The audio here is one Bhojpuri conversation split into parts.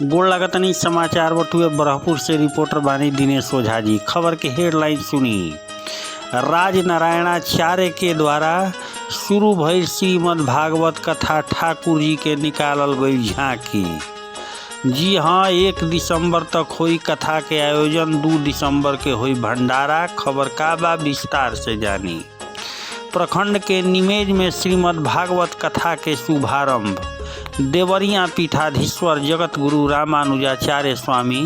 गोड़ लगतनी समाचार बटुए ब्रह्मपुर से रिपोर्टर बानी दिनेश ओझा जी। खबर के हेडलाइन सुनी। राजनारायणाचार्य के द्वारा शुरू भइल श्रीमद् भागवत कथा ठाकुर जी के निकालल गई झांकी। जी हाँ, 1 दिसंबर तक हुई कथा के आयोजन, 2 दिसंबर के हुई भंडारा। खबर का बा विस्तार से जानी। प्रखंड के निमेज में श्रीमद् भागवत कथा के शुभारंभ देवरिया पीठाधीश्वर जगत गुरु रामानुजाचार्य स्वामी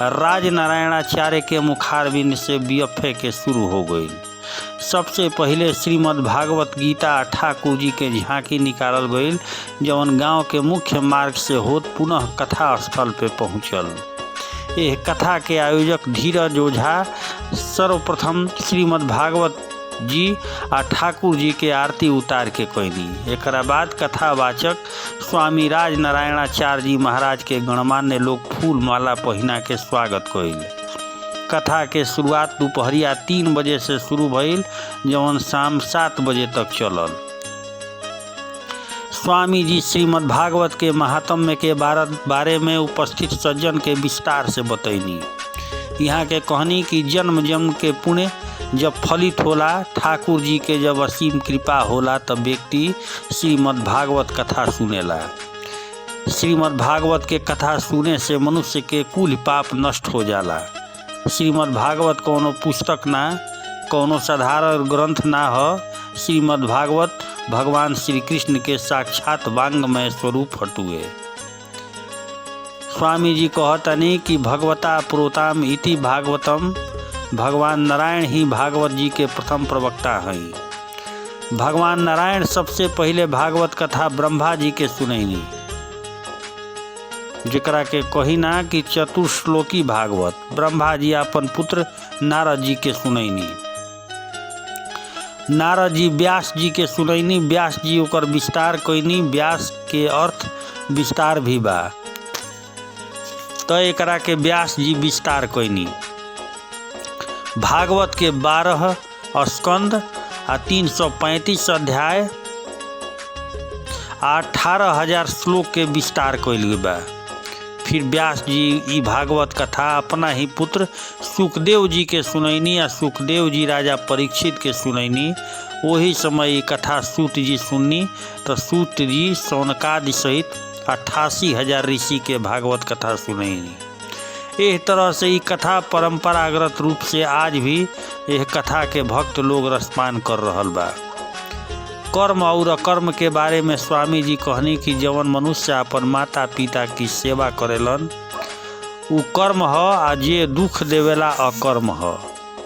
राजनारायणाचार्य के मुखारबिंद से बीएफए के शुरू हो गई। सबसे पहले श्रीमद् भागवत गीता ठाकुर जी के झांकी निकालल गई, जवन गांव के मुख्य मार्ग से होत पुनः कथा स्थल पे पहुंचल। यह कथा के आयोजक धीरज ओझा सर्वप्रथम श्रीमद् भागवत जी आ ठाकुर जी के आरती उतार के कैनी। एकरा बाद कथावाचक स्वामी राजनारायणाचार्य जी महाराज के गणमान्य लोग फूल माला पहिना के स्वागत कैल। कथा के शुरुआत दोपहरिया 3 बजे से शुरू भइल, जवन शाम 7 बजे तक चलल। स्वामी जी श्रीमद् भागवत के महात्म्य के बारे में उपस्थित सज्जन के विस्तार से बतैनी। यहाँ के कहनी कि जन्म जन्म के पुण्य जब फलित होला, ठाकुर जी के जब असीम कृपा होला, तब व्यक्ति श्रीमद् भागवत कथा सुनेला। श्रीमद् भागवत के कथा सुने से मनुष्य के कुल पाप नष्ट हो जाला। श्रीमद् भागवत कोनो पुस्तक ना, कोनो साधारण ग्रंथ ना हो। श्रीमद् भागवत भगवान श्री कृष्ण के साक्षात वांग्मय स्वरूप हटुए। स्वामी जी कहतनी कि भगवता प्रोताम इति भागवतम, भगवान नारायण ही भागवत जी के प्रथम प्रवक्ता हैं। भगवान नारायण सबसे पहले भागवत कथा ब्रह्मा जी के सुनैनी, जेकरा के कहिना कि चतुर्श्लोकी भागवत। ब्रह्मा जी अपन पुत्र नारद जी के सुनैनी। नारद जी व्यास जी के सुनैनी। व्यास जी ओकर विस्तार कैनी। व्यास के अर्थ विस्तार भी बा, तो एकरा के व्यास जी विस्तार कैनी। भागवत के 12 स्कंद आ 335 अध्याय 18,000 श्लोक के विस्तार कैल गई बा। फिर व्यास जी ई भागवत कथा अपना ही पुत्र सुखदेव जी के सुनैनी आ सुखदेव जी राजा परीक्षित के सुनैनी। वही समय ये कथा सूत जी सुननी, तो सूत जी सौनकादि सहित 88,000 ऋषि के भागवत कथा सुनैनी। इस तरह से ये कथा परंपरागत रूप से आज भी यह कथा के भक्त लोग रसपान कर रहल बा। कर्म और अकर्म के बारे में स्वामी जी कहनी कि जवन मनुष्य अपन माता पिता की सेवा करेलन उ कर्म ह, आ जे दुख देवेला अकर्म ह।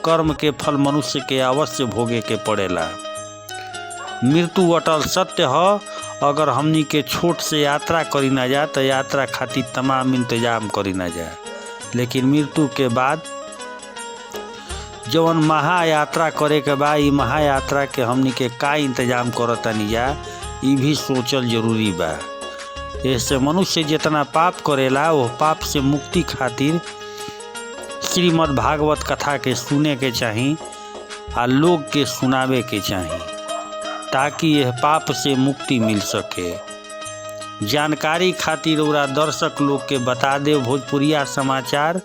कर्म के फल मनुष्य के अवश्य भोगे के पड़ेला। मृत्यु अटल सत्य ह। अगर हमनी के छोट से यात्रा करी ना जा, तो यात्रा खातिर तमाम इंतजाम करी ना जा, लेकिन मृत्यु के बाद जवन महायात्रा करे के बा, ई महायात्रा के हमनी के का इंतजाम करतानी जा, ई भी सोचल जरूरी बा। ऐसे मनुष्य जितना पाप करेला, वो पाप से मुक्ति खातिर श्रीमद् भागवत कथा के सुने के चाही आ लोग के सुनावे के चाही, ताकि यह पाप से मुक्ति मिल सके। जानकारी खातिर ओरा दर्शक लोग के बता दे भोजपुरिया समाचार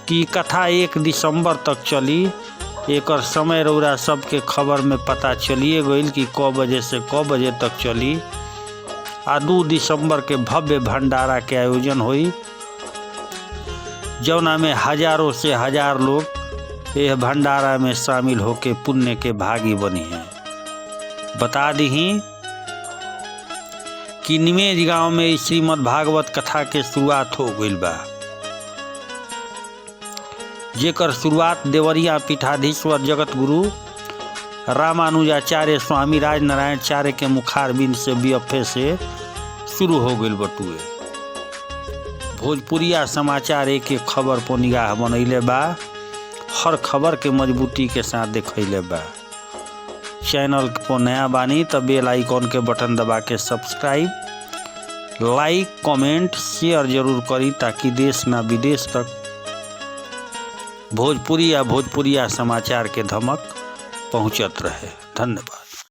की कथा 1 दिसंबर तक चली। एकर समय रौरा सबके खबर में पता चलिए गई कि क बजे से क बजे तक चली। आ 2 दिसंबर के भव्य भंडारा के आयोजन हुई, जौना में हजारों से हजार लोग यह भंडारा में शामिल होके पुण्य के भागी बनी हैं। बता दी कि निमेज गांव में श्रीमद् भागवत कथा के शुरुआत हो गई बा, जेकर शुरुआत देवरिया पीठाधीश्वर जगत गुरु रामानुजाचार्य स्वामी राजनारायणाचार्य के मुखारबिंद से बीएफए से शुरू हो गई बटुए। भोजपुरिया समाचार एक खबर पर निगाह बनैले बा, हर खबर के मजबूती के साथ देखैले बा। चैनल पर नया बानी तो बेल आइकॉन के बटन दबा के सब्सक्राइब, लाइक, कमेंट, शेयर जरूर करी, ताकि देश ना विदेश तक भोजपुरिया समाचार के धमक पहुंचत रहे। धन्यवाद।